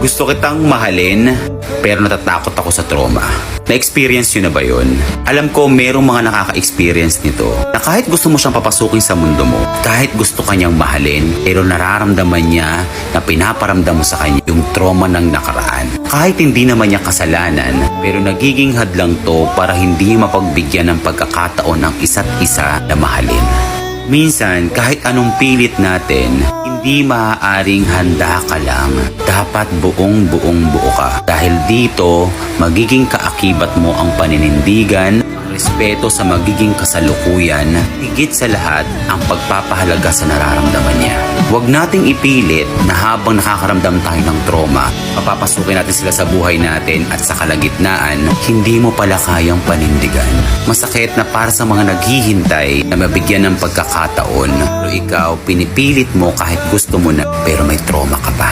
Gusto kitang mahalin, pero natatakot ako sa trauma. Na-experience yun na ba yun? Alam ko merong mga nakaka-experience nito na kahit gusto mo siyang papasukin sa mundo mo, kahit gusto kanyang mahalin, pero nararamdaman niya na pinaparamdam mo sa kanya yung trauma ng nakaraan. Kahit hindi naman niya kasalanan, pero nagiging hadlang to para hindi mapagbigyan ng pagkakataon ang isa't isa na mahalin. Minsan, kahit anong pilit natin, hindi maaaring handa ka lang. Dapat buong buo ka. Dahil dito, magiging kaakibat mo ang paninindigan, respeto sa magiging kasalukuyan, higit sa lahat ang pagpapahalaga sa nararamdaman niya. Huwag nating ipilit na habang nakakaramdam tayo ng trauma, papapasukin natin sila sa buhay natin at sa kalagitnaan, hindi mo pala kayang panindigan. Masakit na para sa mga naghihintay na mabigyan ng pagkakataon, pero ikaw pinipilit mo kahit gusto mo na pero may trauma ka pa.